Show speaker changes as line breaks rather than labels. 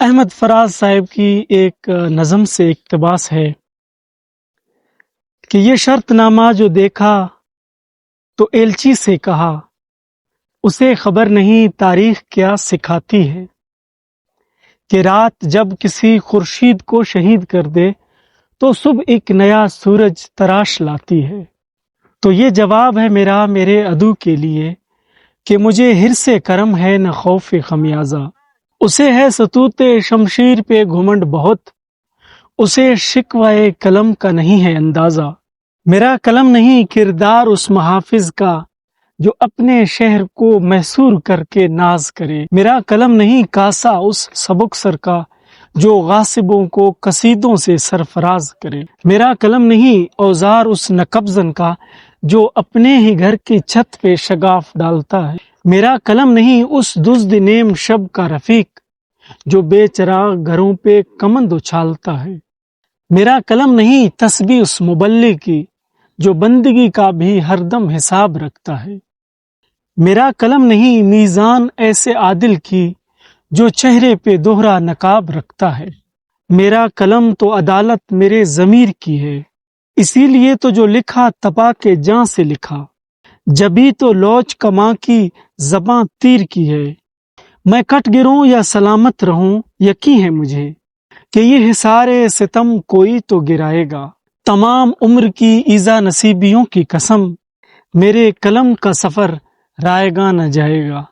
احمد فراز صاحب کی ایک نظم سے اقتباس ہے کہ یہ شرط نامہ جو دیکھا تو ایلچی سے کہا، اسے خبر نہیں تاریخ کیا سکھاتی ہے، کہ رات جب کسی خورشید کو شہید کر دے تو صبح ایک نیا سورج تراش لاتی ہے۔ تو یہ جواب ہے میرا میرے عدو کے لیے کہ مجھے حرص کرم ہے نہ خوف خمیازہ، اسے ہے ستوت شمشیر پہ گھمنڈ بہت، اسے شکوہ قلم کا نہیں ہے اندازہ۔ میرا قلم نہیں کردار اس محافظ کا جو اپنے شہر کو محصور کر کے ناز کرے، میرا قلم نہیں کاسا اس سبک سر کا جو غاصبوں کو قصیدوں سے سرفراز کرے، میرا قلم نہیں اوزار اس نقبزن کا جو اپنے ہی گھر کی چھت پہ شگاف ڈالتا ہے، میرا قلم نہیں اس دزد نیم شب کا رفیق جو بے چراغ گھروں پہ کمند اچھالتا ہے، میرا قلم نہیں تسبیح اس مبلغ کی جو بندگی کا بھی ہر دم حساب رکھتا ہے، میرا قلم نہیں میزان ایسے عادل کی جو چہرے پہ دوہرا نقاب رکھتا ہے، میرا قلم تو عدالت میرے ضمیر کی ہے، اسی لیے تو جو لکھا تپا کے جاں سے لکھا، جبھی تو لوچ کماں کی زباں تیر کی ہے، میں کٹ گروں یا سلامت رہوں یقین ہے مجھے کہ یہ حصار ستم کوئی تو گرائے گا، تمام عمر کی ایذا نصیبیوں کی قسم، میرے قلم کا سفر رائے گاں نہ جائے گا۔